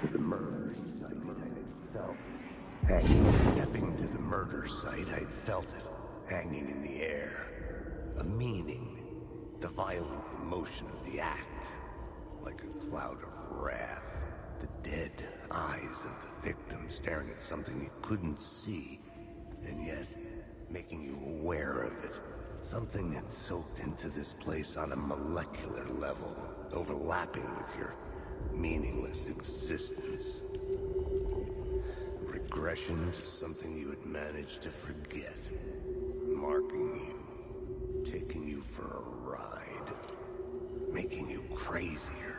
to the murder site, I felt hanging. Stepping to the murder site, I'd felt it, hanging in the air. A meaning, the violent emotion of the act, like a cloud of wrath. The dead eyes of the victim staring at something you couldn't see, and yet making you aware of it. Something had soaked into this place on a molecular level, overlapping with your meaningless existence. Regression to something you had managed to forget. Marking you, taking you for a ride, making you crazier.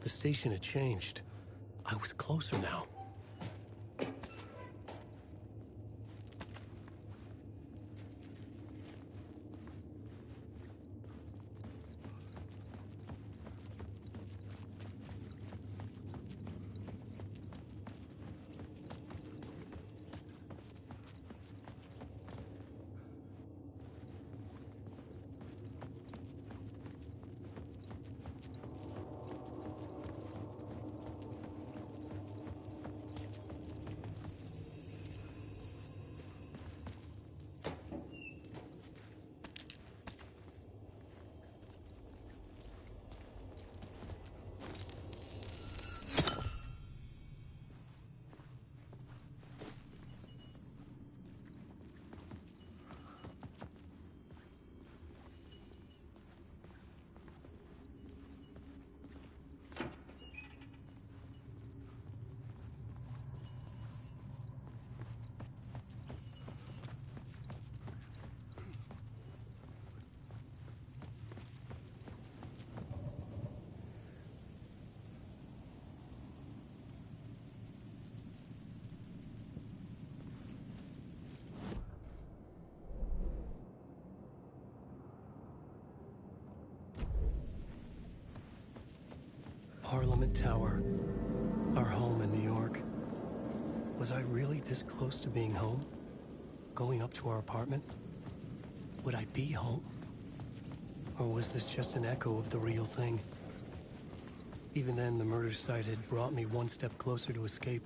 The station had changed. I was closer now. Parliament Tower, our home in New York. Was I really this close to being home? Going up to our apartment? Would I be home? Or was this just an echo of the real thing? Even then, the murder site had brought me one step closer to escape.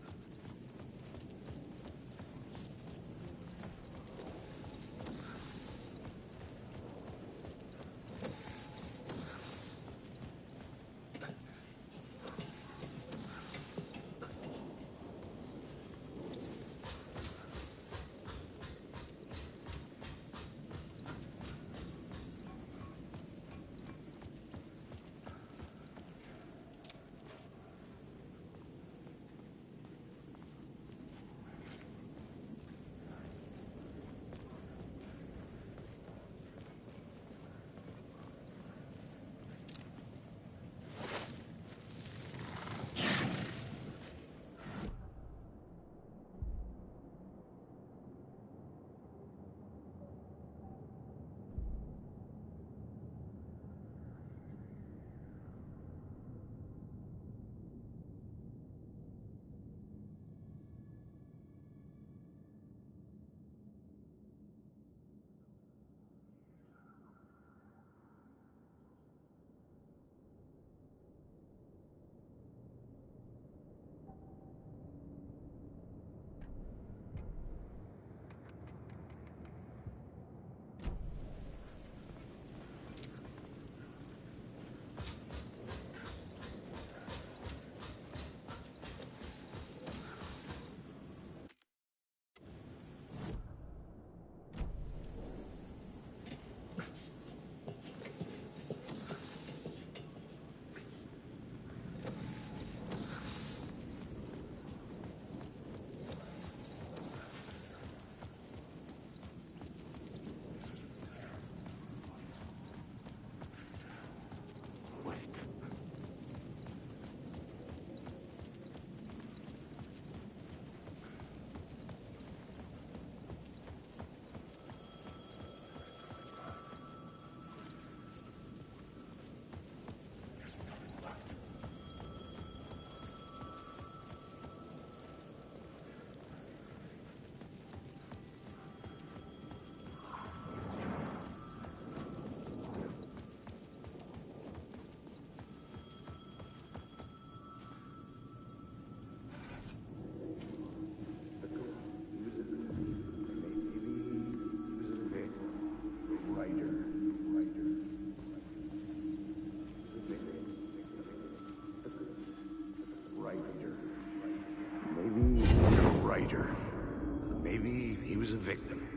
victim.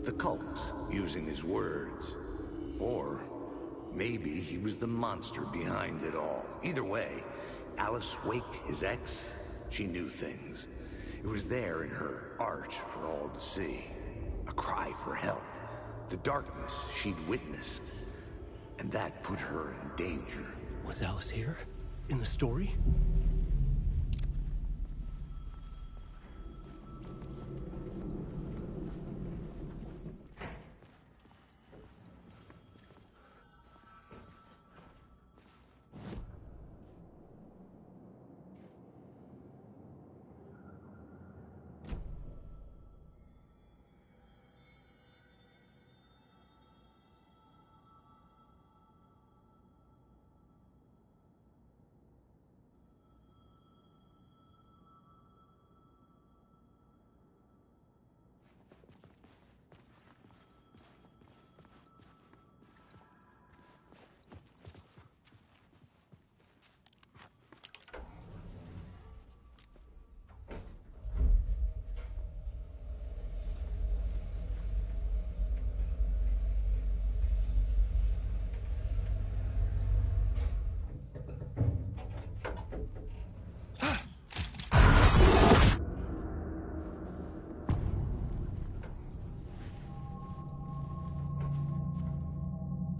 The cult, using his words. Or maybe he was the monster behind it all. Either way, Alice Wake, his ex, she knew things. It was there in her art for all to see. A cry for help. The darkness she'd witnessed. And that put her in danger. Was Alice here? In the story?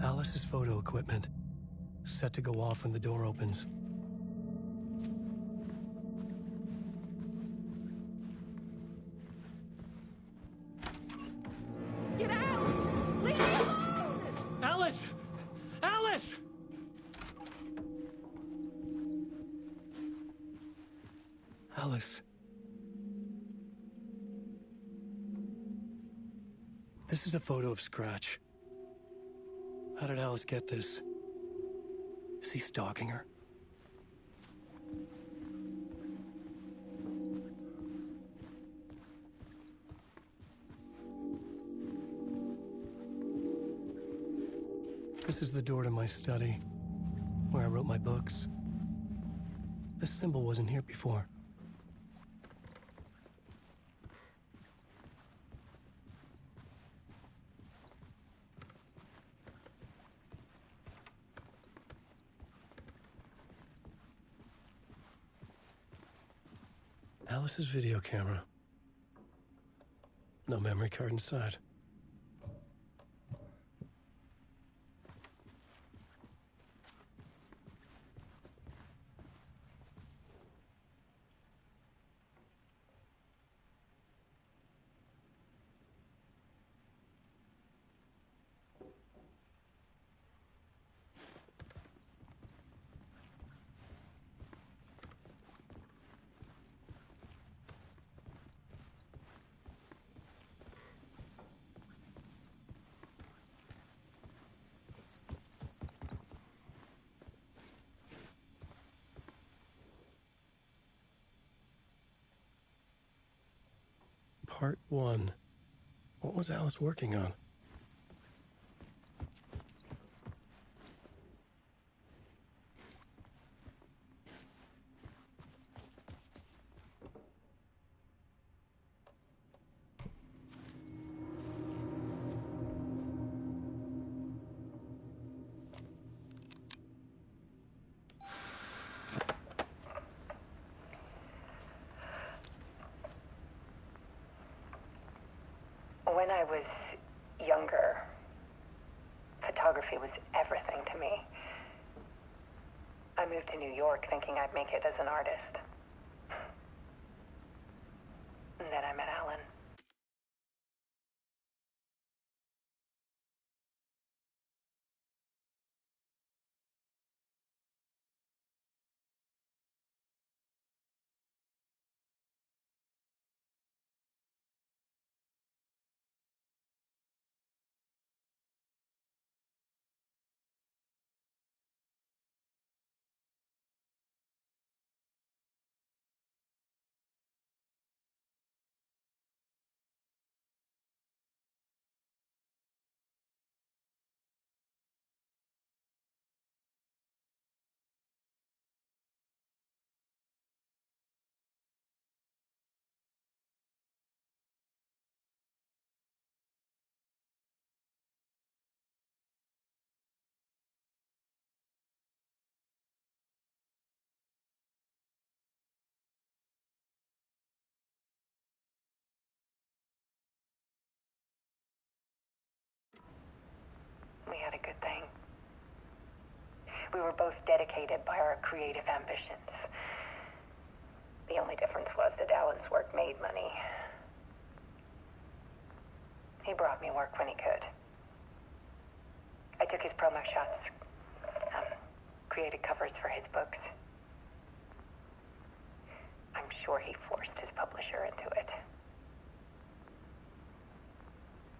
Alice's photo equipment, set to go off when the door opens. Get out! Leave me alone! Alice! Alice! Alice. This is a photo of Scratch. How did Alice get this? Is he stalking her? This is the door to my study, where I wrote my books. This symbol wasn't here before. Alice's video camera. No memory card inside. Part 1. What was Alice working on? When I was younger, photography was everything to me. I moved to New York thinking I'd make it as an artist. And then I met Alan. dedicated by our creative ambitions. The only difference was that Alan's work made money. He brought me work when he could. I took his promo shots, created covers for his books. I'm sure he forced his publisher into it.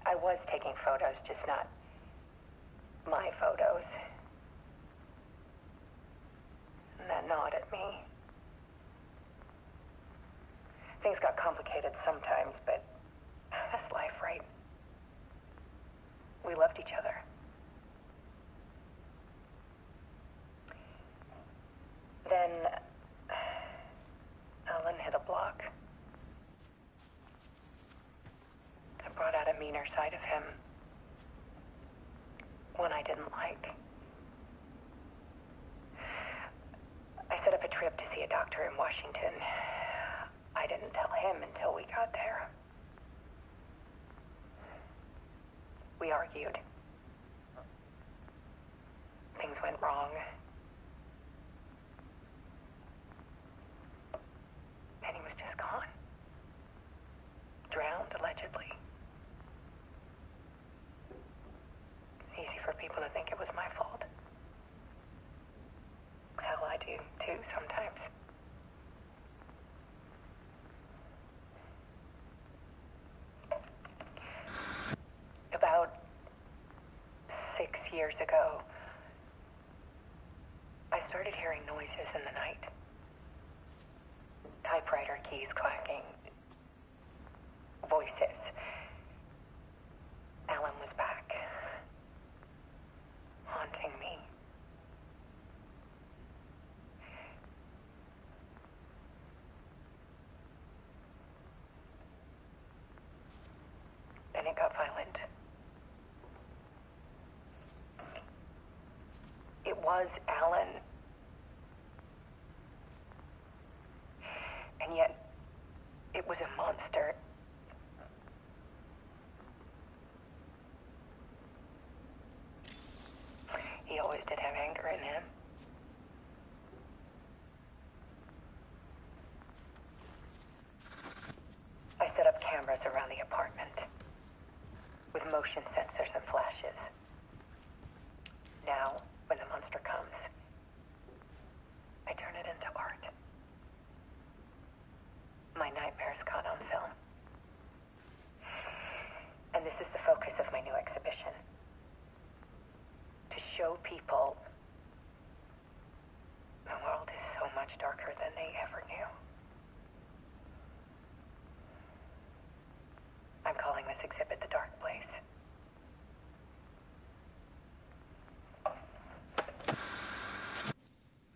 I was taking photos, just not my photos. And that gnawed at me. Things got complicated sometimes, but that's life, right? We loved each other. Then Alan hit a block. I brought out a meaner side of him. One I didn't like. I set up a trip to see a doctor in Washington. I didn't tell him until we got there. We argued. Things went wrong. And he was just gone. Drowned, allegedly. Easy for people to think it was my fault. Hell, I do too sometimes. About 6 years ago, I started hearing noises in the night. Typewriter keys clacking. Voices. Alan was back. Haunting me. Then it got violent. It was Alan. And yet, it was a monster. He always did have anger in him. I set up cameras around the apartment with motion sensors and flashes. Now, when the monster comes, I turn it into art. My nightmares caught on film. And this is the focus of my new exhibition. To show people the world is so much darker than they ever knew. I'm calling this exhibit The Dark Place.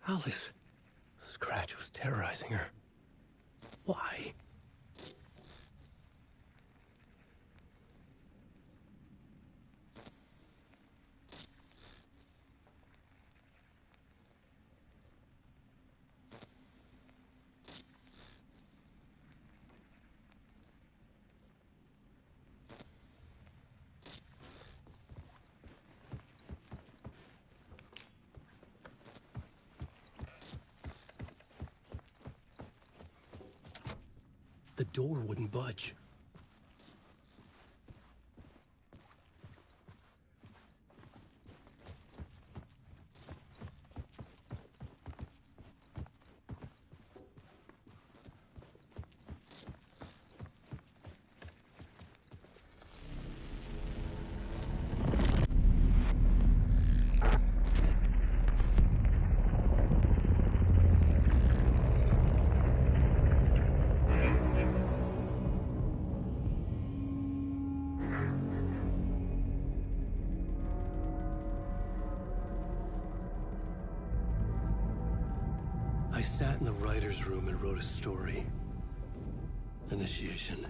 Alice. Scratch was terrorizing her. Why? The door wouldn't budge. I sat in the writer's room and wrote a story. Initiation.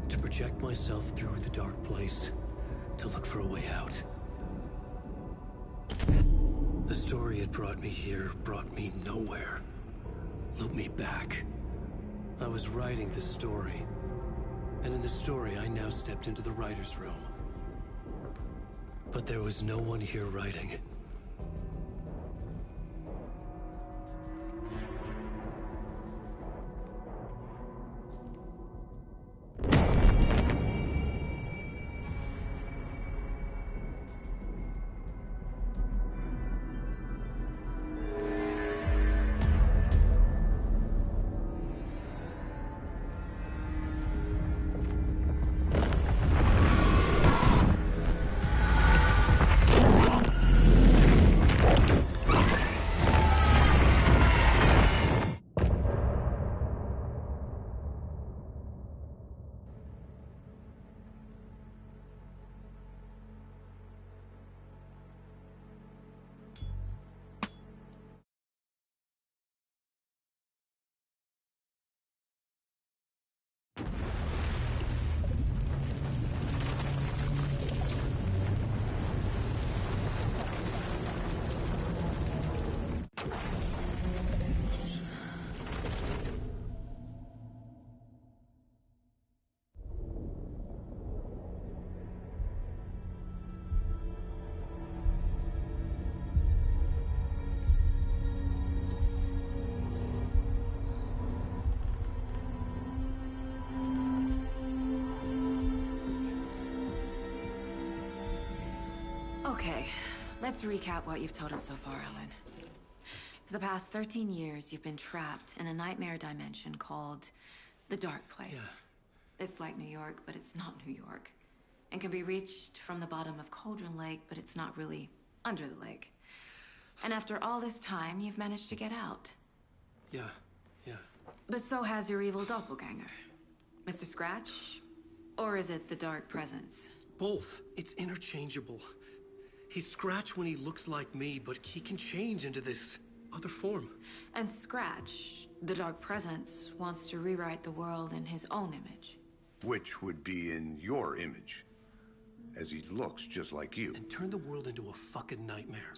To project myself through the dark place, to look for a way out. The story had brought me here, brought me nowhere. Looped me back. I was writing the story. And in the story, I now stepped into the writer's room. But there was no one here writing. Okay, let's recap what you've told us so far, Alan. For the past 13 years, you've been trapped in a nightmare dimension called the Dark Place. Yeah. It's like New York, but it's not New York. And can be reached from the bottom of Cauldron Lake, but it's not really under the lake. And after all this time, you've managed to get out. Yeah. But so has your evil doppelganger. Mr. Scratch? Or is it the Dark Presence? Both. It's interchangeable. He's Scratch when he looks like me, but he can change into this other form. And Scratch, the Dark Presence, wants to rewrite the world in his own image. Which would be in your image, as he looks just like you. And turn the world into a fucking nightmare.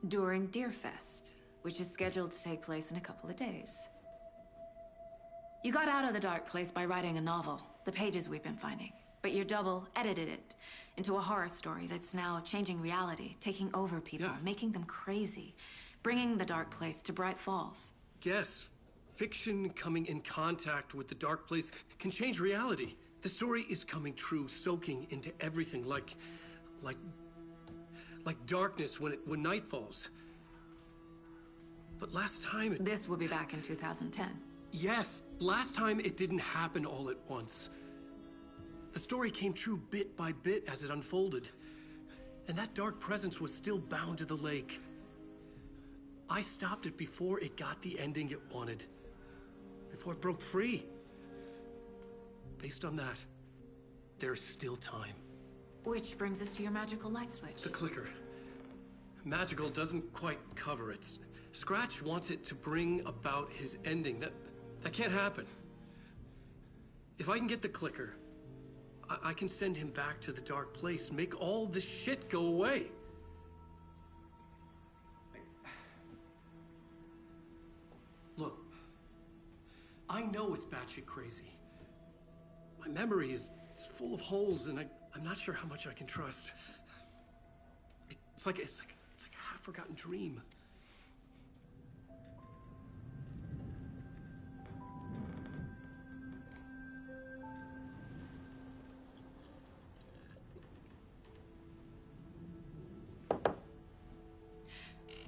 During Deerfest, which is scheduled to take place in a couple of days. You got out of the Dark Place by writing a novel, The Pages We've Been Finding. But your double edited it into a horror story that's now changing reality, taking over people, making them crazy, bringing the Dark Place to Bright Falls. Yes, fiction coming in contact with the Dark Place can change reality. The story is coming true, soaking into everything like darkness when night falls. But last time This will be back in 2010. Yes, last time it didn't happen all at once. The story came true bit by bit as it unfolded. And that dark presence was still bound to the lake. I stopped it before it got the ending it wanted. Before it broke free. Based on that, there's still time. Which brings us to your magical light switch. The clicker. Magical doesn't quite cover it. Scratch wants it to bring about his ending. That can't happen. If I can get the clicker, I can send him back to the Dark Place, make all this shit go away. Look, I know it's batshit crazy. My memory is full of holes, and I'm not sure how much I can trust. It's like a half-forgotten dream.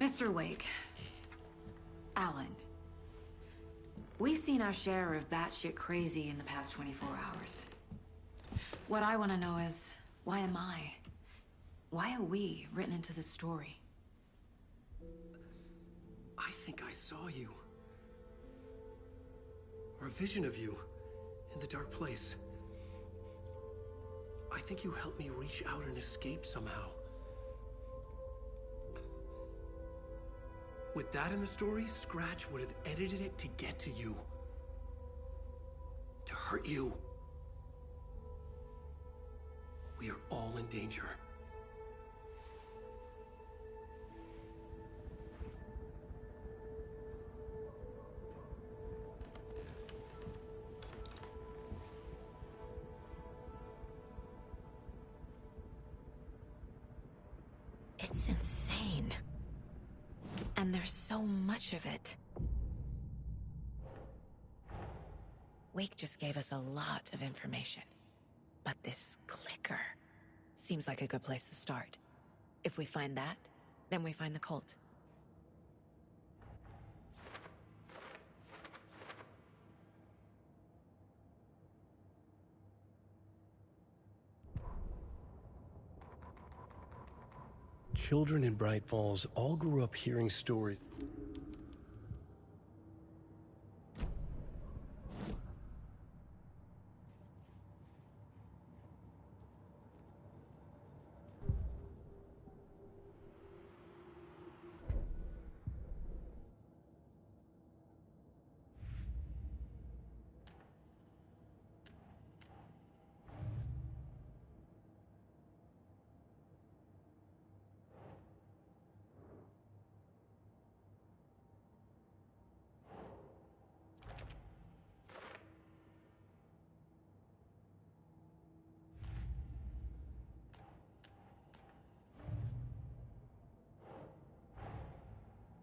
Mr. Wake. Alan. We've seen our share of batshit crazy in the past 24 hours. What I want to know is, why am I? Why are we written into the story? I think I saw you. Or a vision of you in the Dark Place. I think you helped me reach out and escape somehow. With that in the story, Scratch would have edited it to get to you. To hurt you. We are all in danger. It's insane. And there's so much of it. Wake just gave us a lot of information. But this clicker seems like a good place to start. If we find that, then we find the cult. Children in Bright Falls all grew up hearing stories.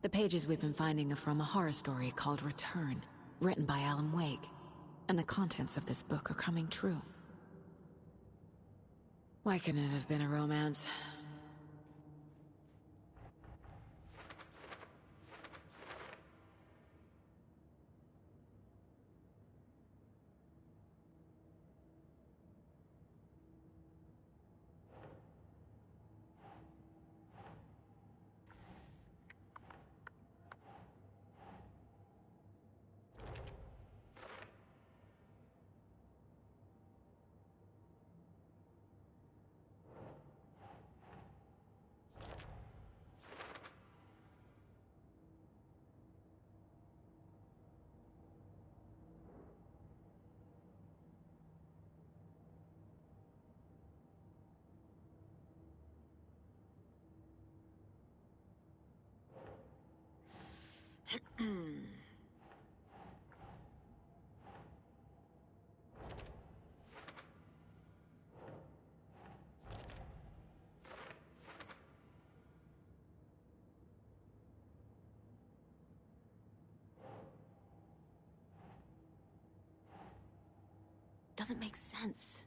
The pages we've been finding are from a horror story called Return, written by Alan Wake. And the contents of this book are coming true. Why couldn't it have been a romance? Doesn't make sense.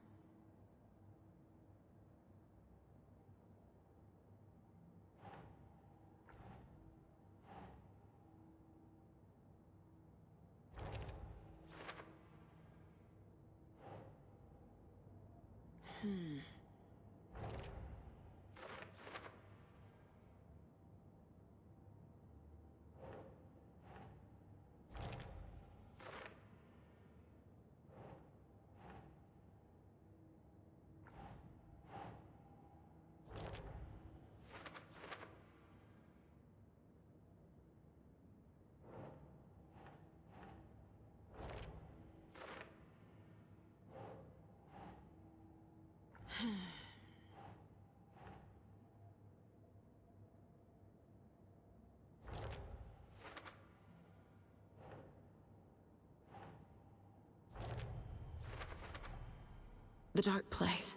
The Dark Place.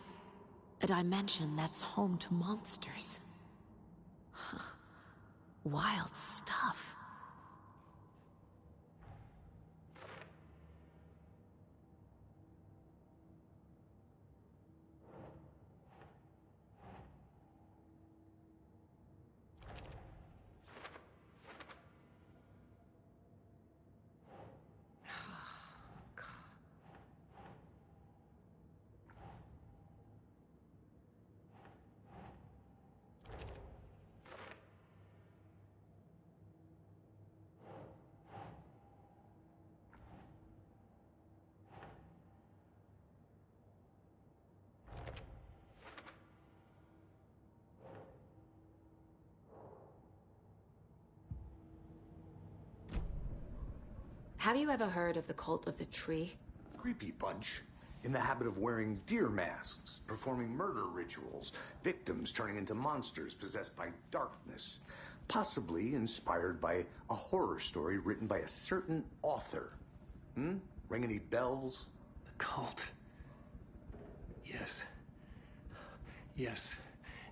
A dimension that's home to monsters. Huh. Wild stuff. Have you ever heard of the Cult of the Tree? Creepy bunch. In the habit of wearing deer masks, performing murder rituals, victims turning into monsters possessed by darkness. Possibly inspired by a horror story written by a certain author. Ring any bells? The cult. Yes. Yes.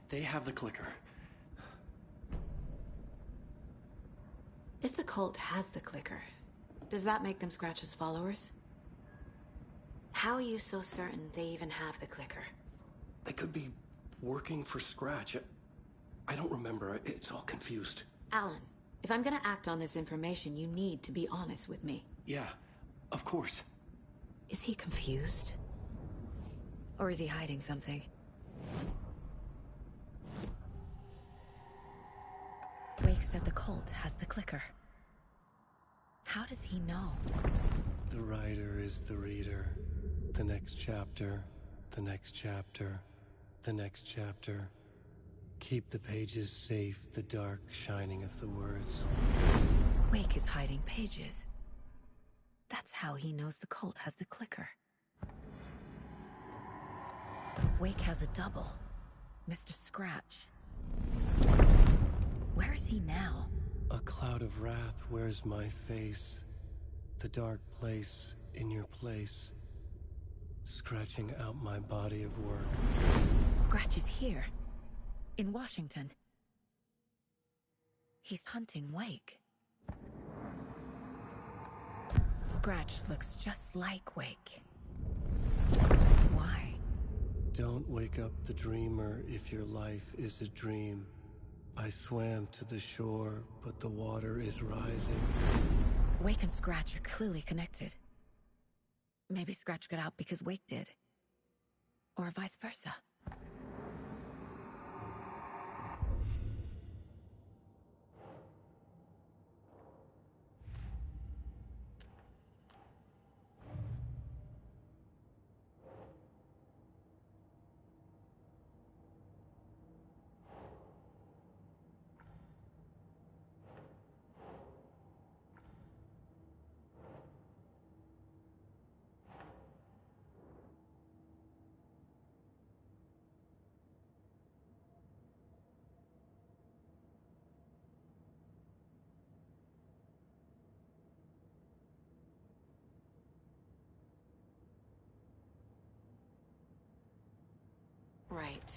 They have the clicker. If the cult has the clicker, does that make them Scratch's followers? How are you so certain they even have the clicker? They could be working for Scratch. I don't remember. It's all confused. Alan, if I'm gonna act on this information, you need to be honest with me. Yeah, of course. Is he confused? Or is he hiding something? Wake said the cult has the clicker. How does he know? The writer is the reader. The next chapter, the next chapter, the next chapter. Keep the pages safe, the dark shining of the words. Wake is hiding pages. That's how he knows the cult has the clicker. Wake has a double. Mr. Scratch. Where is he now? A cloud of wrath wears my face. The dark place in your place. Scratching out my body of work. Scratch is here. In Washington. He's hunting Wake. Scratch looks just like Wake. Why? Don't wake up the dreamer if your life is a dream. I swam to the shore, but the water is rising. Wake and Scratch are clearly connected. Maybe Scratch got out because Wake did. Or vice versa. Right.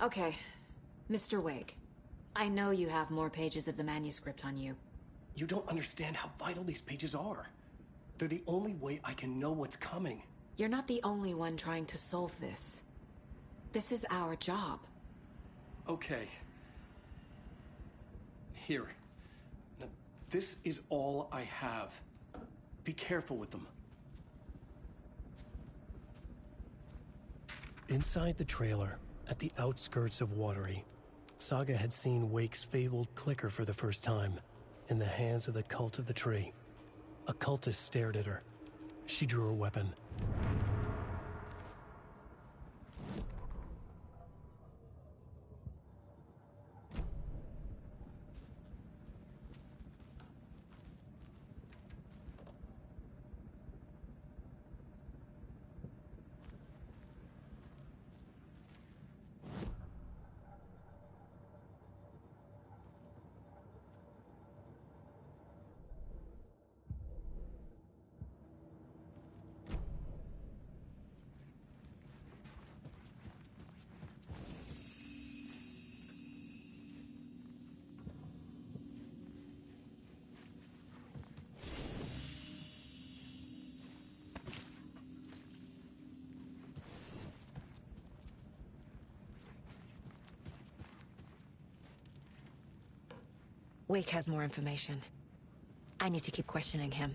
Okay, Mr. Wake. I know you have more pages of the manuscript on you. You don't understand how vital these pages are. They're the only way I can know what's coming. You're not the only one trying to solve this. This is our job. Okay. Here. Now, this is all I have. Be careful with them. Inside the trailer, at the outskirts of Watery, Saga had seen Wake's fabled clicker for the first time, in the hands of the Cult of the Tree. A cultist stared at her. She drew her weapon. Wake has more information. I need to keep questioning him.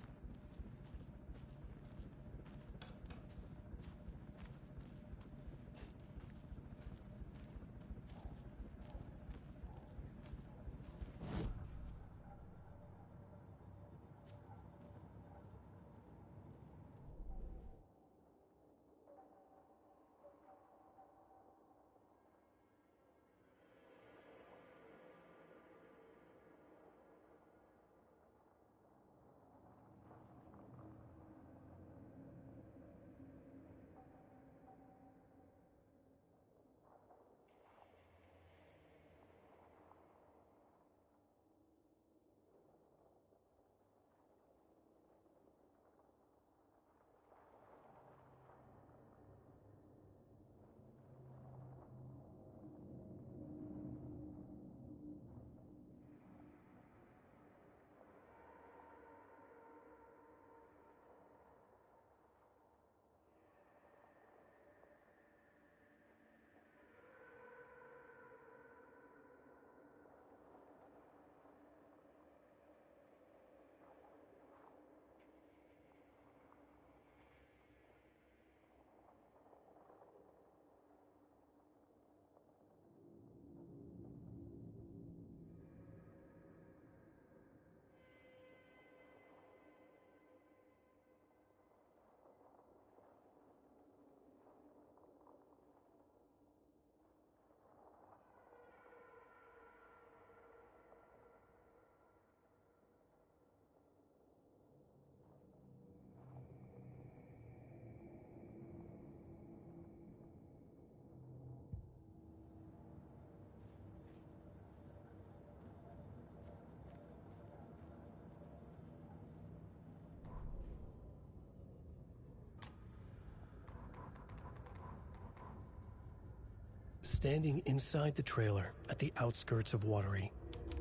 Standing inside the trailer at the outskirts of Watery,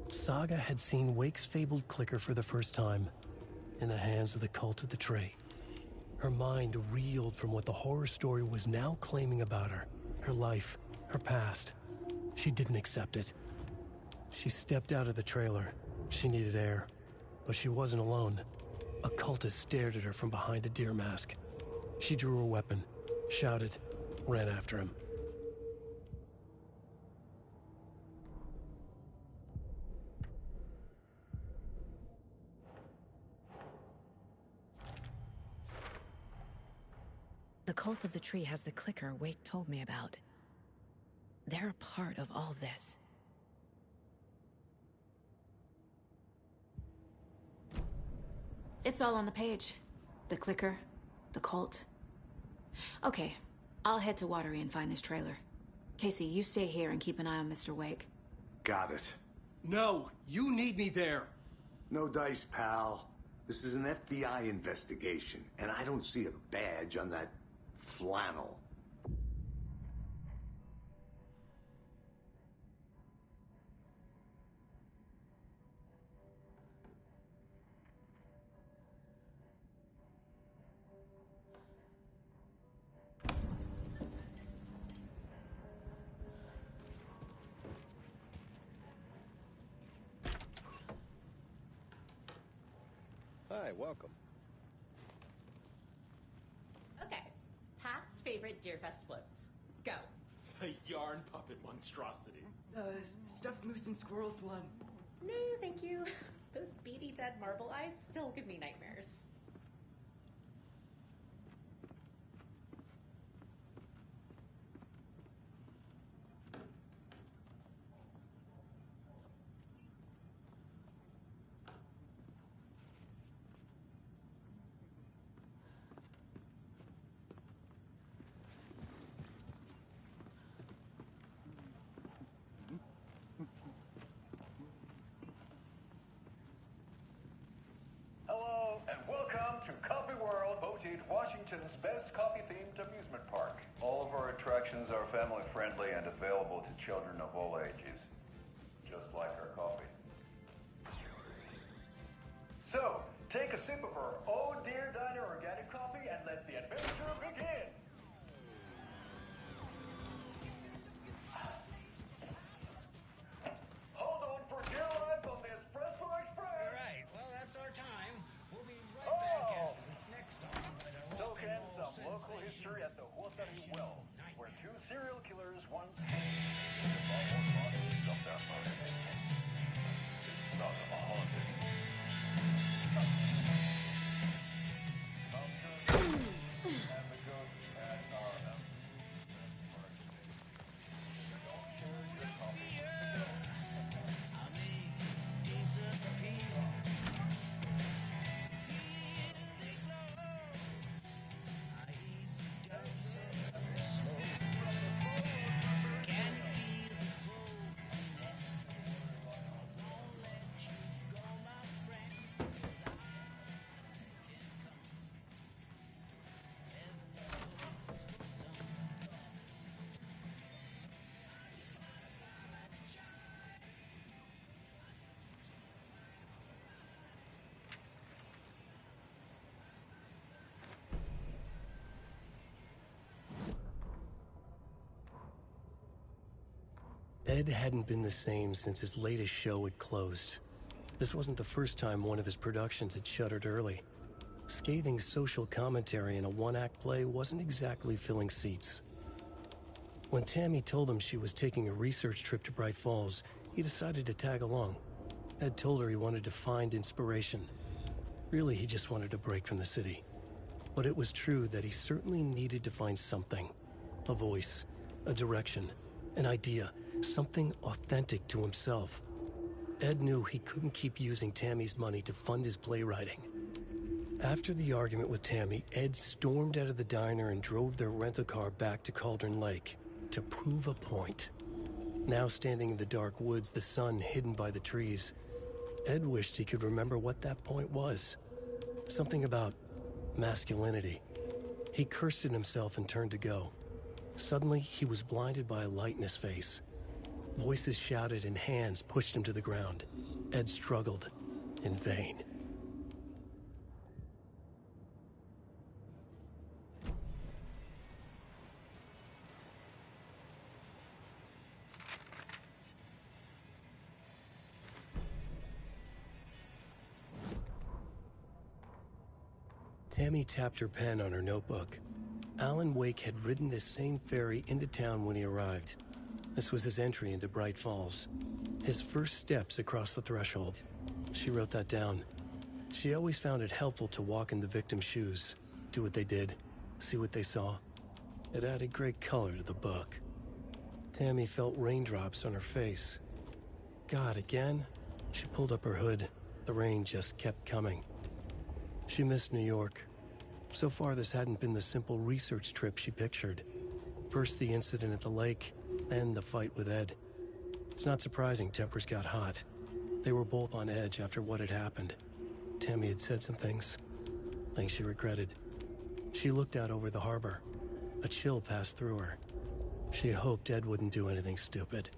Saga had seen Wake's fabled clicker for the first time, in the hands of the Cult of the Tree. Her mind reeled from what the horror story was now claiming about her, her life, her past. She didn't accept it. She stepped out of the trailer. She needed air, but she wasn't alone. A cultist stared at her from behind a deer mask. She drew her weapon, shouted, ran after him. The Cult of the Tree has the clicker Wake told me about. They're a part of all this. It's all on the page. The clicker, the cult. Okay, I'll head to Watery and find this trailer. Casey, you stay here and keep an eye on Mr. Wake. Got it. No, you need me there. No dice, pal. This is an FBI investigation, and I don't see a badge on that flannel. Hi, welcome. Okay. Past favorite Deerfest floats. Go. The yarn puppet monstrosity. Stuffed moose and squirrels one. No, thank you. Those beady dead marble eyes still give me nightmares. Hello, and welcome to Coffee World, voted Washington's best coffee-themed amusement park. All of our attractions are family-friendly and available to children of all ages, just like our coffee. So, take a sip of our Oh Dear Diner organic coffee and let the adventure begin! Hold on for dear life on the Espresso Express! All right, well, that's our time. We'll be right back after this next song. Soak in some local history at the Huatari Well, where two serial killers once jumped that mountain. It's not haunted. Come to and the ghosts at our don't share your coffee. Ed hadn't been the same since his latest show had closed. This wasn't the first time one of his productions had shuttered early. Scathing social commentary in a one-act play wasn't exactly filling seats. When Tammy told him she was taking a research trip to Bright Falls, he decided to tag along. Ed told her he wanted to find inspiration. Really, he just wanted a break from the city. But it was true that he certainly needed to find something. A voice, a direction, an idea, something authentic to himself. Ed knew he couldn't keep using Tammy's money to fund his playwriting. After the argument with Tammy, Ed stormed out of the diner and drove their rental car back to Cauldron Lake to prove a point. Now standing in the dark woods, the sun hidden by the trees, Ed wished he could remember what that point was. Something about masculinity. He cursed at himself and turned to go. Suddenly, he was blinded by a light in his face. Voices shouted and hands pushed him to the ground. Ed struggled, in vain. Tammy tapped her pen on her notebook. Alan Wake had ridden this same ferry into town when he arrived. This was his entry into Bright Falls. His first steps across the threshold. She wrote that down. She always found it helpful to walk in the victim's shoes, do what they did, see what they saw. It added great color to the book. Tammy felt raindrops on her face. God, again? She pulled up her hood. The rain just kept coming. She missed New York. So far, this hadn't been the simple research trip she pictured. First the incident at the lake, then the fight with Ed. It's not surprising tempers got hot. They were both on edge after what had happened. Tammy had said some things she regretted. She looked out over the harbor. A chill passed through her. She hoped Ed wouldn't do anything stupid.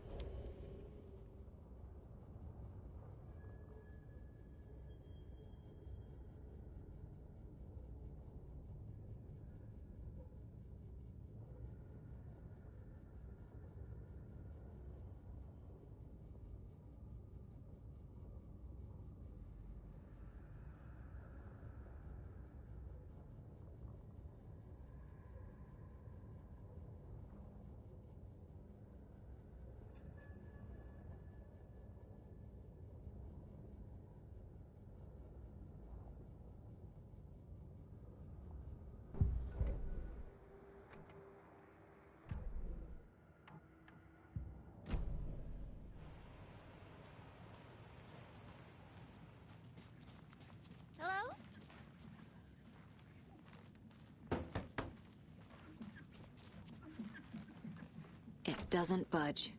Hello? It doesn't budge.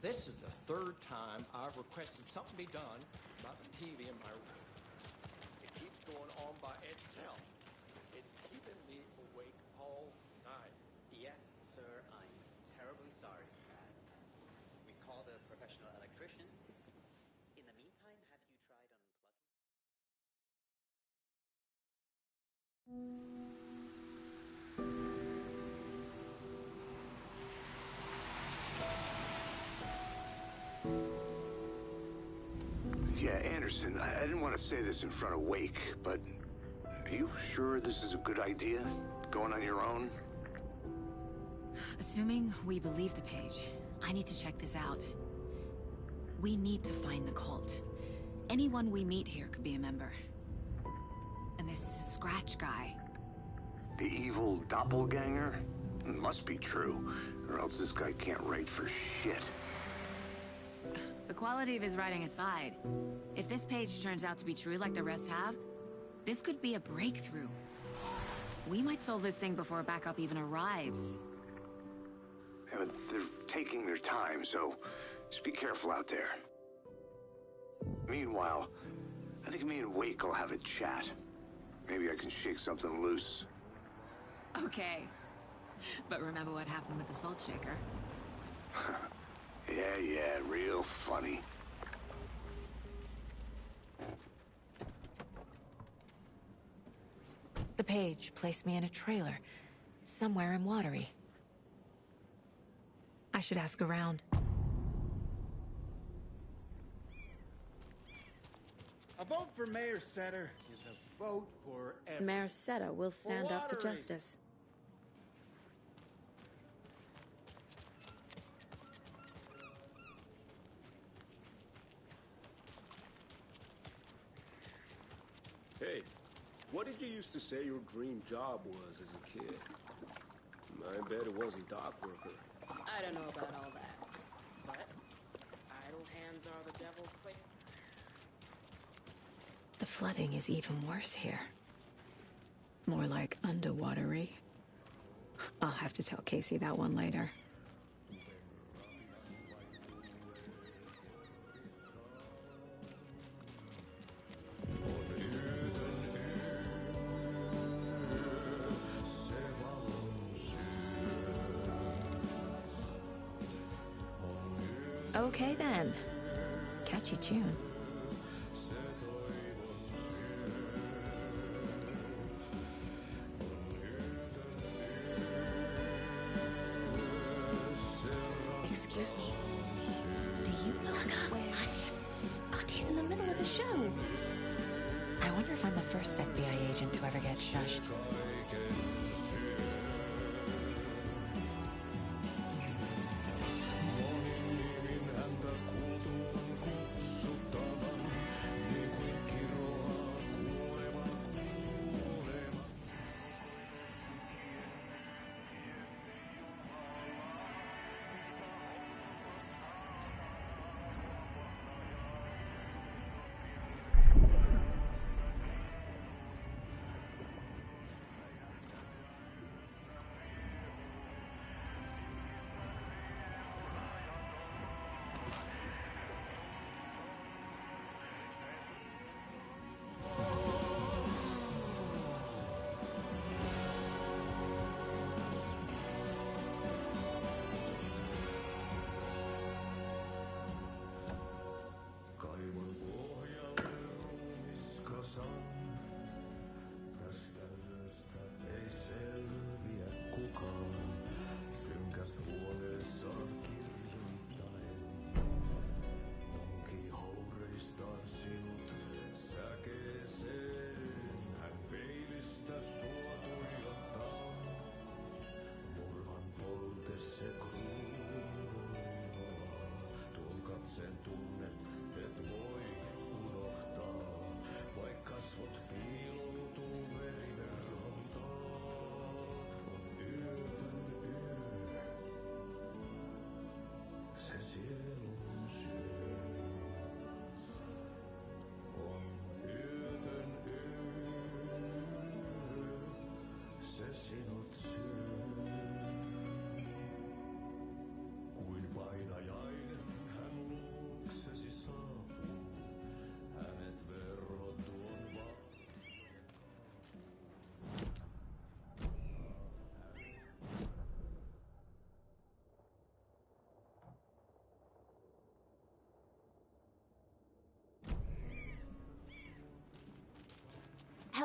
This is the third time I've requested something be done about the TV in my room. It keeps going on by itself. It's keeping me awake all night. Yes, sir, I'm terribly sorry for that. We called a professional electrician. In the meantime, have you tried Yeah, Anderson, I didn't want to say this in front of Wake, but are you sure this is a good idea? Going on your own? Assuming we believe the page, I need to check this out. We need to find the cult. Anyone we meet here could be a member. And this Scratch guy. The evil doppelganger? It must be true, or else this guy can't write for shit. The quality of his writing aside, if this page turns out to be true like the rest have, this could be a breakthrough. We might solve this thing before backup even arrives. Yeah, but they're taking their time, so just be careful out there. Meanwhile, I think me and Wake will have a chat. Maybe I can shake something loose. Okay. But remember what happened with the salt shaker? Yeah, real funny. The page placed me in a trailer, somewhere in Watery. I should ask around. A vote for Mayor Setter is a vote for everyone. Mayor Seta will stand up for justice. Hey, what did you used to say your dream job was as a kid? I bet it wasn't dock worker. I don't know about all that, but idle hands are the devil's plaything. The flooding is even worse here. More like underwatery. I'll have to tell Casey that one later. Okay then. Catchy tune. Excuse me. Do you know where? Hush. Augie's in the middle of the show. I wonder if I'm the first FBI agent to ever get shushed.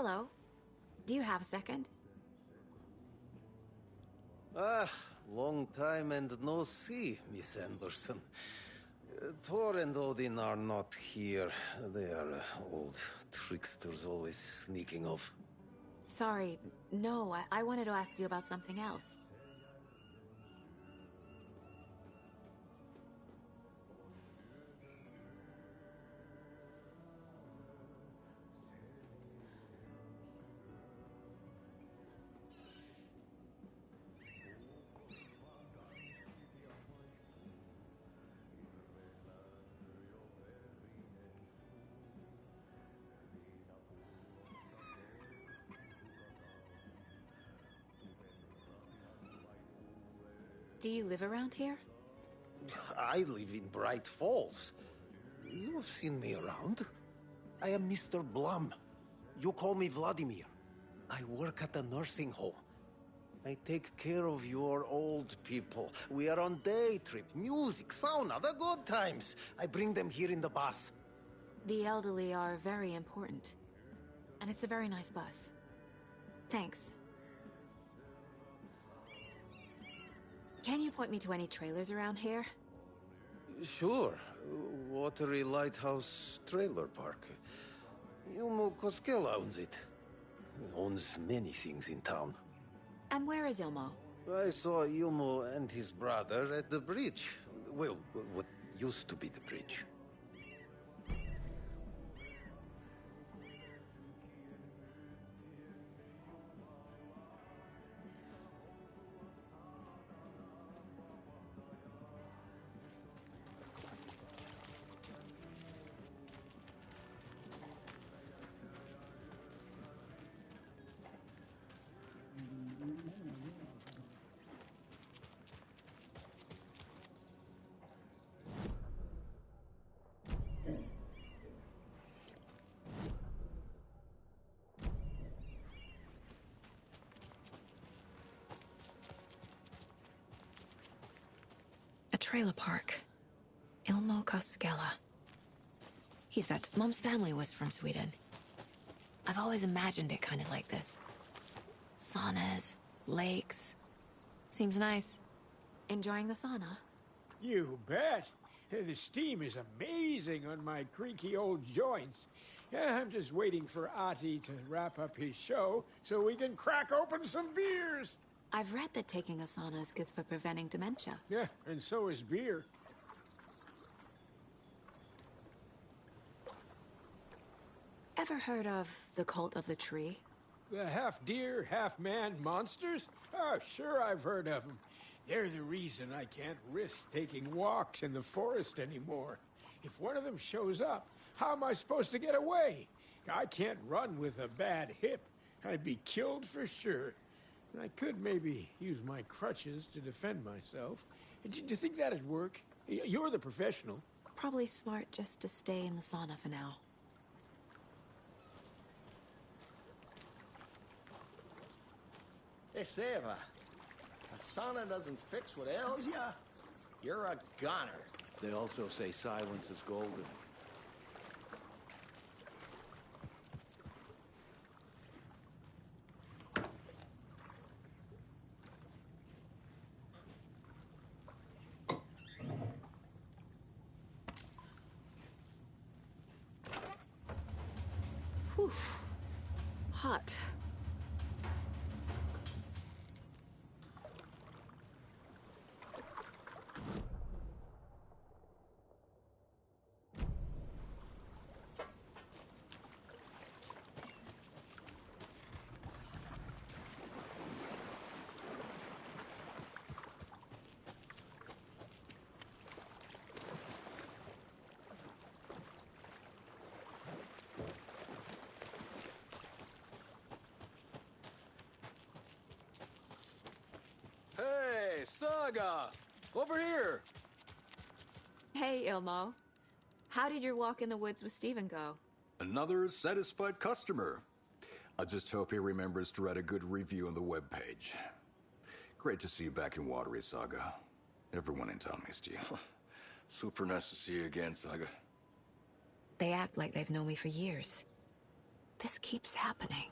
Hello. Do you have a second? Ah, long time and no see, Miss Anderson. Thor and Odin are not here. They are old tricksters always sneaking off. Sorry. No, I wanted to ask you about something else. Do you live around here? I live in Bright Falls. You've seen me around. I am Mr. Blum. You call me Vladimir. I work at a nursing home. I take care of your old people. We are on day trip, music, sauna, the good times. I bring them here in the bus. The elderly are very important. And it's a very nice bus. Thanks. Can you point me to any trailers around here? Sure. Watery Lighthouse Trailer Park. Ilmo Koskela owns it. He owns many things in town. And where is Ilmo? I saw Ilmo and his brother at the bridge. Well, what used to be the bridge. Trailer park. Ilmo Koskela. He's that. Mom's family was from Sweden. I've always imagined it kind of like this. Saunas, lakes. Seems nice. Enjoying the sauna? You bet. The steam is amazing on my creaky old joints. I'm just waiting for Ati to wrap up his show so we can crack open some beers. I've read that taking a sauna is good for preventing dementia. Yeah, and so is beer. Ever heard of the Cult of the Tree? The half-deer, half-man monsters? Oh, sure I've heard of them. They're the reason I can't risk taking walks in the forest anymore. If one of them shows up, how am I supposed to get away? I can't run with a bad hip. I'd be killed for sure. I could maybe use my crutches to defend myself. Do you think that'd work? You're the professional. Probably smart just to stay in the sauna for now. Hey, Seva. A sauna doesn't fix what ails ya. You're a goner. They also say silence is golden. Whew. Hot. Hey, Saga! Over here! Hey, Ilmo. How did your walk in the woods with Steven go? Another satisfied customer. I just hope he remembers to write a good review on the webpage. Great to see you back in Watery, Saga. Everyone in town missed you. Super nice to see you again, Saga. They act like they've known me for years. This keeps happening.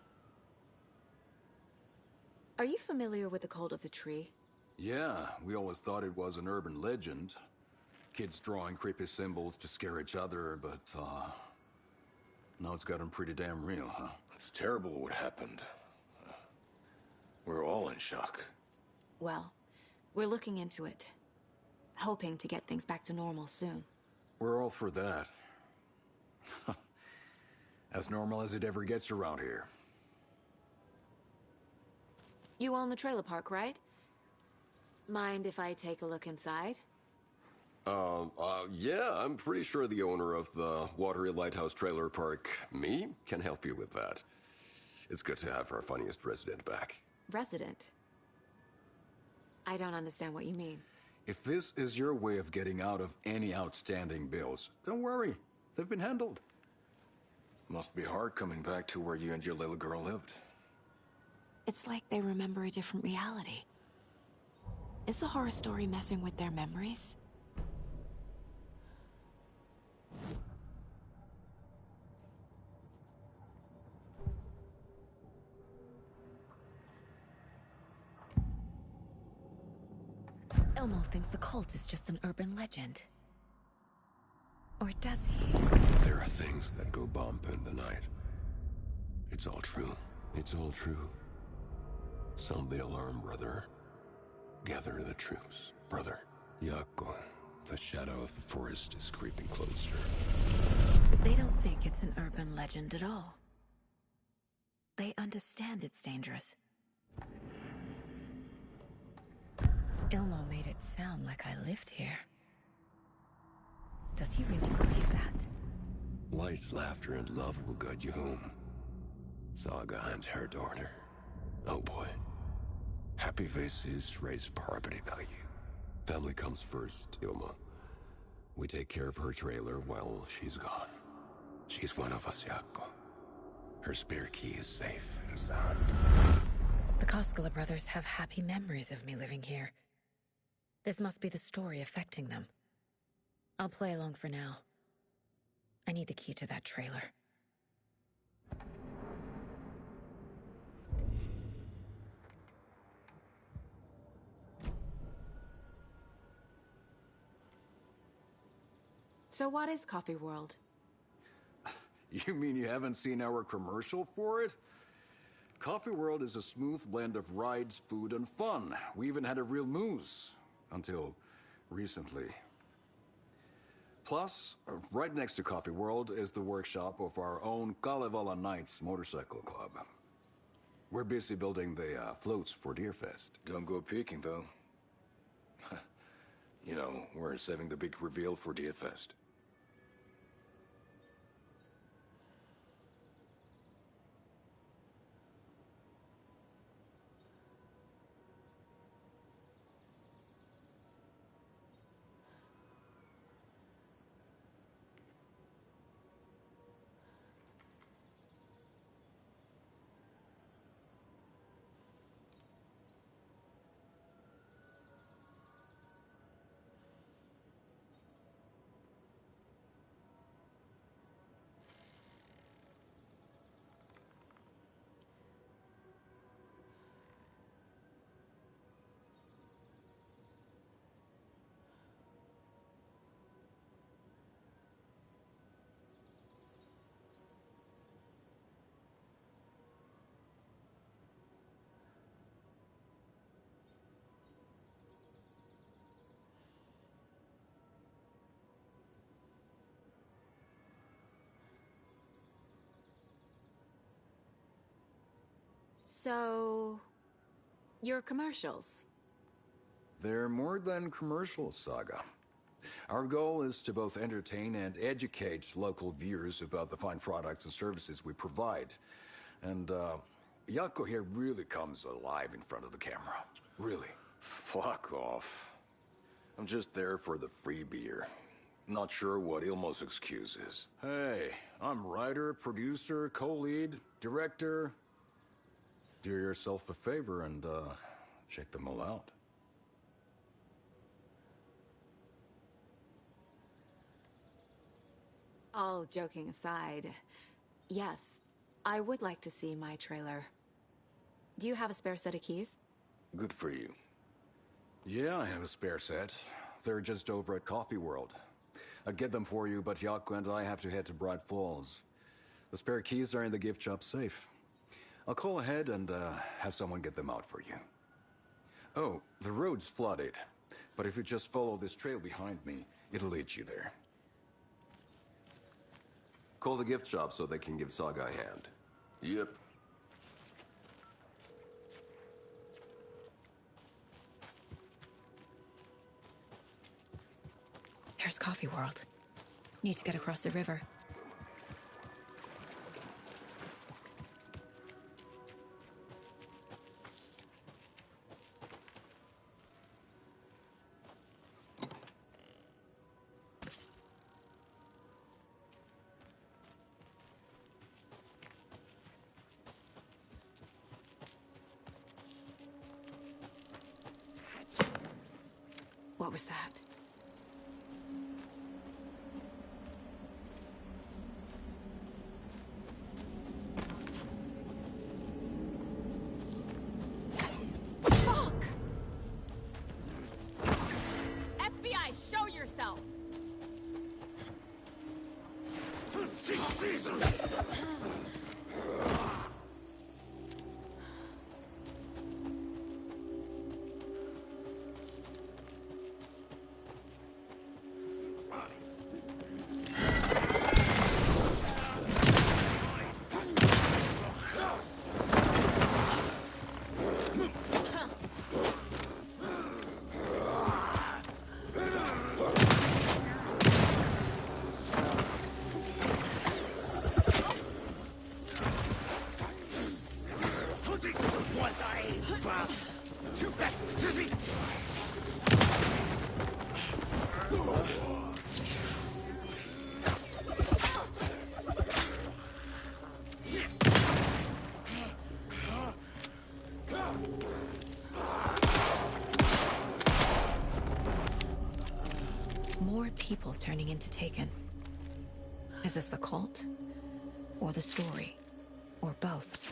Are you familiar with the Cult of the Tree? Yeah, we always thought it was an urban legend. Kids drawing creepy symbols to scare each other, but, now it's gotten pretty damn real, huh? It's terrible what happened. We're all in shock. Well, we're looking into it. Hoping to get things back to normal soon. We're all for that. As normal as it ever gets around here. You own the trailer park, right? Mind if I take a look inside? Yeah, I'm pretty sure the owner of the Watery Lighthouse Trailer Park, me, can help you with that. It's good to have our funniest resident back. Resident? I don't understand what you mean. If this is your way of getting out of any outstanding bills, don't worry. They've been handled. Must be hard coming back to where you and your little girl lived. It's like they remember a different reality. Is the horror story messing with their memories? Elmo thinks the cult is just an urban legend. Or does he? There are things that go bump in the night. It's all true. It's all true. Sound the alarm, brother. Gather the troops, brother. Yako, the shadow of the forest is creeping closer. They don't think it's an urban legend at all. They understand it's dangerous. Ilmo made it sound like I lived here. Does he really believe that? Light, laughter, and love will guide you home. Saga and her daughter. Oh boy. Happy faces raise property value. Family comes first, Ilma. We take care of her trailer while she's gone. She's one of us, Yako. Her spare key is safe and sound. The Koskela brothers have happy memories of me living here. This must be the story affecting them. I'll play along for now. I need the key to that trailer. So what is Coffee World? You mean you haven't seen our commercial for it? Coffee World is a smooth blend of rides, food, and fun. We even had a real moose. Until recently. Plus, right next to Coffee World is the workshop of our own Kalevala Knights Motorcycle Club. We're busy building the floats for Deerfest. Don't go peeking, though. You know, we're saving the big reveal for Deerfest. So... your commercials? They're more than commercials, Saga. Our goal is to both entertain and educate local viewers about the fine products and services we provide. And, Yako here really comes alive in front of the camera. Really. Fuck off. I'm just there for the free beer. Not sure what Ilmo's excuse is. Hey, I'm writer, producer, co-lead, director. Do yourself a favor and, check them all out. All joking aside, yes, I would like to see my trailer. Do you have a spare set of keys? Good for you. Yeah, I have a spare set. They're just over at Coffee World. I'd get them for you, but Yaku and I have to head to Bright Falls. The spare keys are in the gift shop safe. I'll call ahead and have someone get them out for you. Oh, the road's flooded, but if you just follow this trail behind me, it'll lead you there. Call the gift shop so they can give Saga a hand. Yep. There's Coffee World. Need to get across the river. What was that? Fuck! FBI, show yourself! More people turning into Taken. Is this the cult? Or the story? Or both?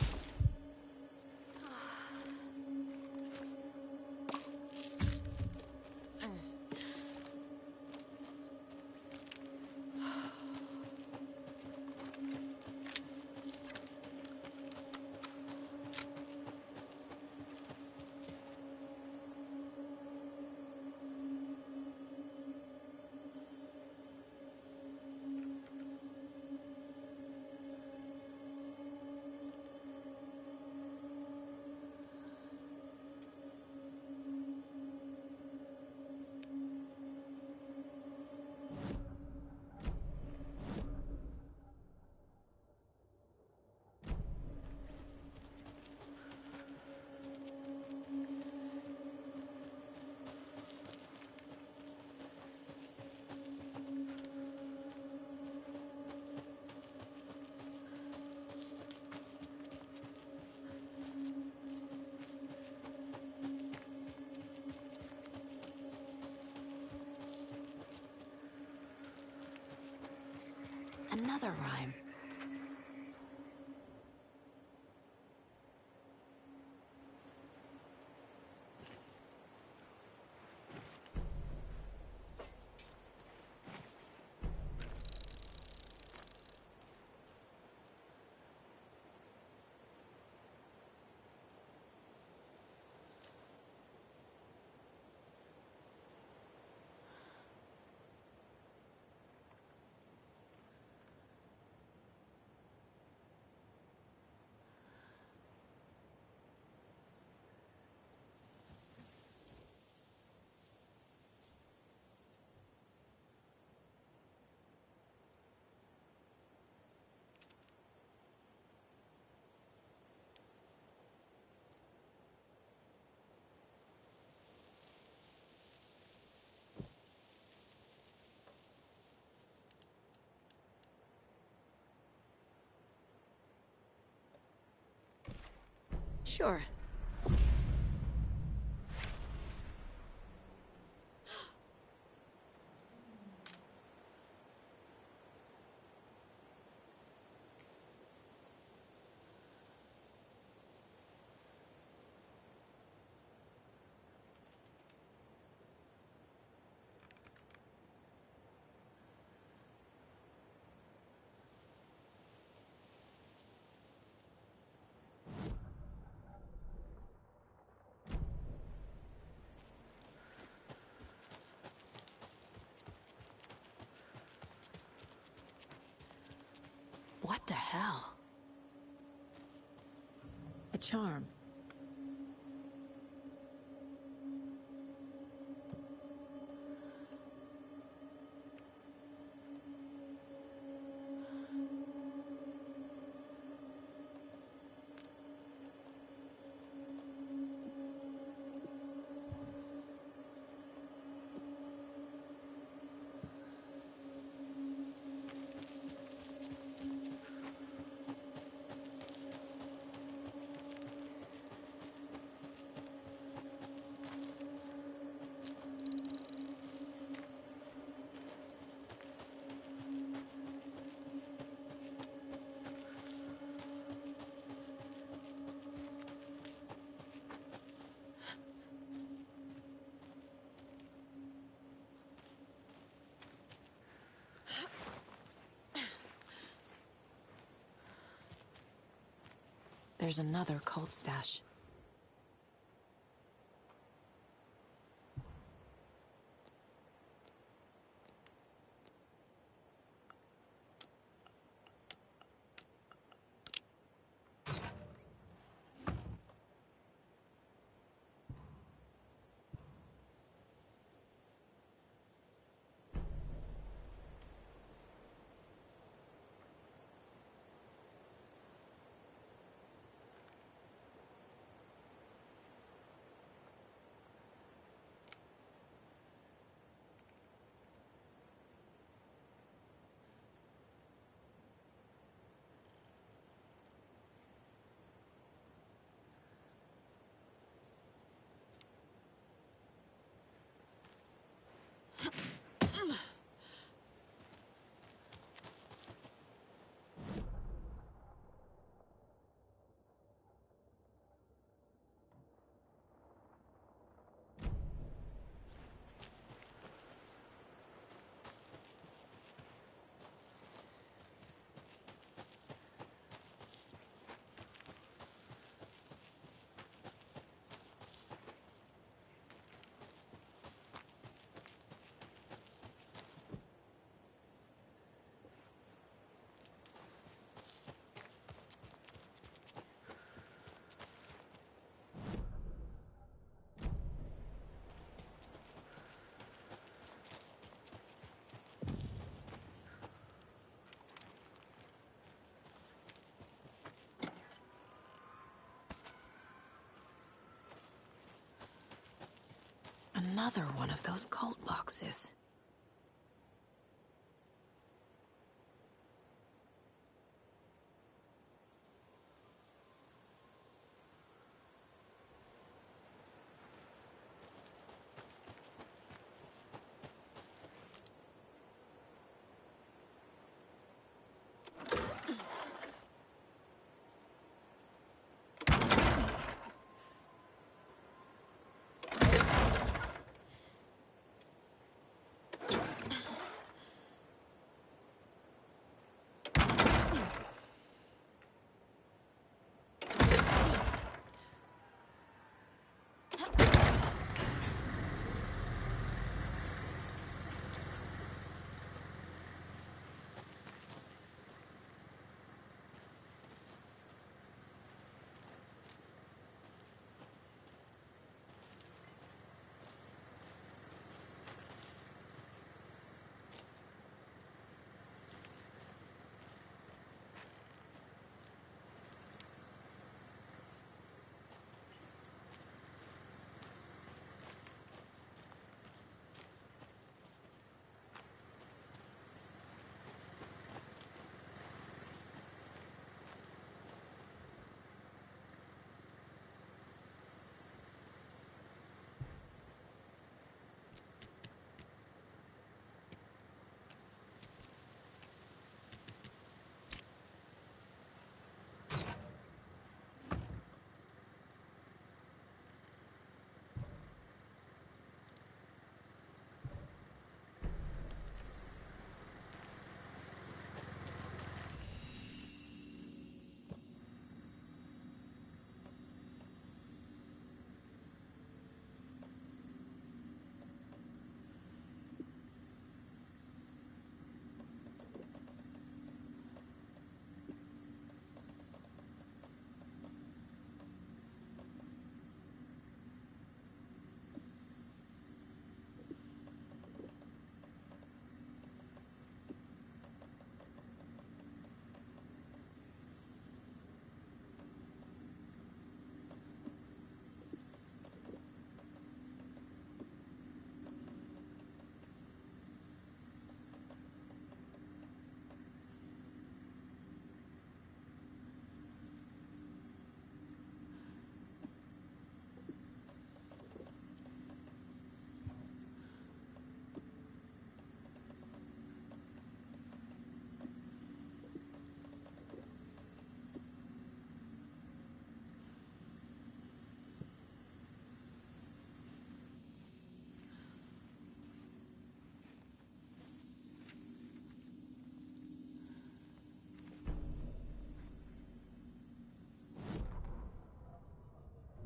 Another rhyme. Sure. What the hell? A charm. There's another cult stash. Another one of those cult boxes.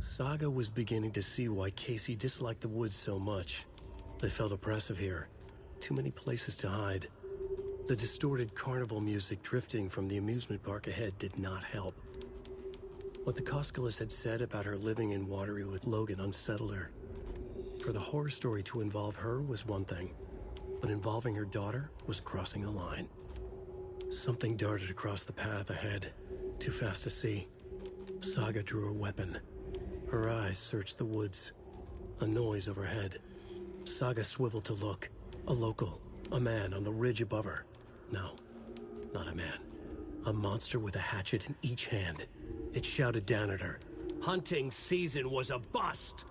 Saga was beginning to see why Casey disliked the woods so much. They felt oppressive here. Too many places to hide. The distorted carnival music drifting from the amusement park ahead did not help. What the Koskalas had said about her living in Watery with Logan unsettled her. For the horror story to involve her was one thing, but involving her daughter was crossing a line. Something darted across the path ahead, too fast to see. Saga drew her weapon. Her eyes searched the woods. A noise overhead. Saga swiveled to look. A local. A man on the ridge above her. No, not a man. A monster with a hatchet in each hand. It shouted down at her. Hunting season was a bust!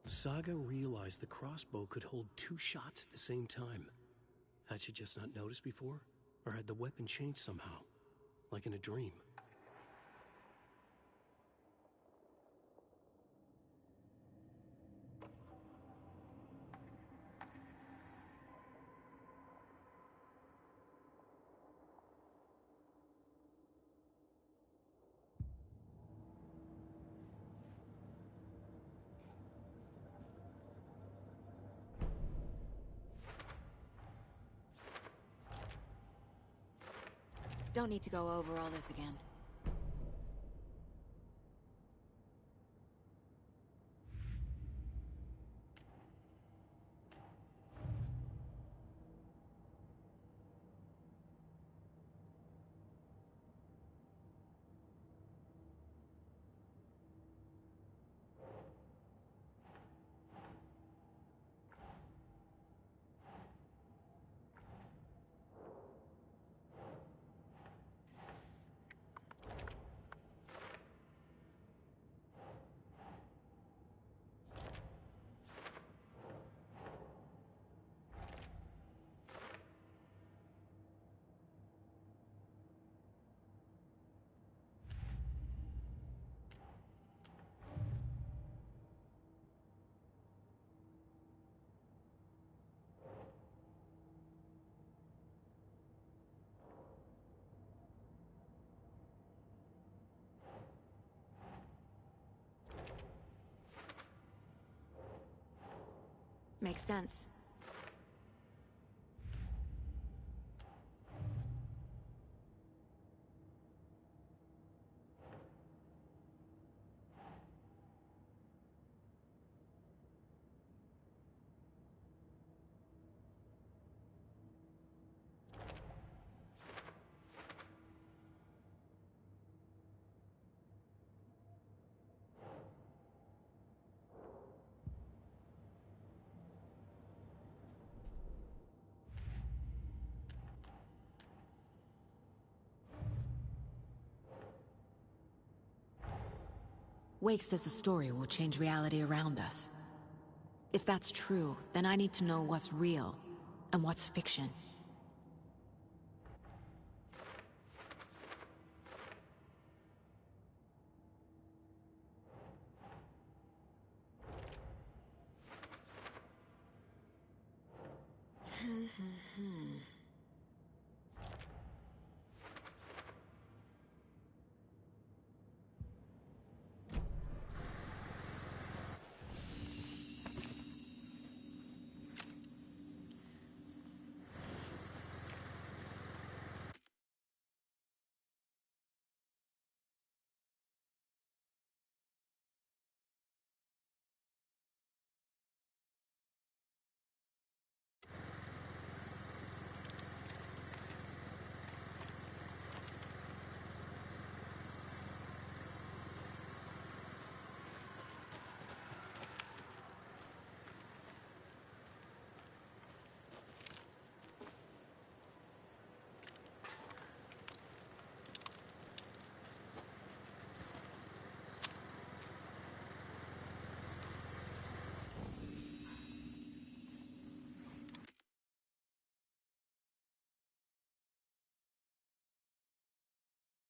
Saga realized the crossbow could hold 2 shots at the same time. Had she just not noticed before? Or had the weapon changed somehow? Like in a dream? Don't need to go over all this again. Makes sense. Wake says the story will change reality around us. If that's true, then I need to know what's real and what's fiction.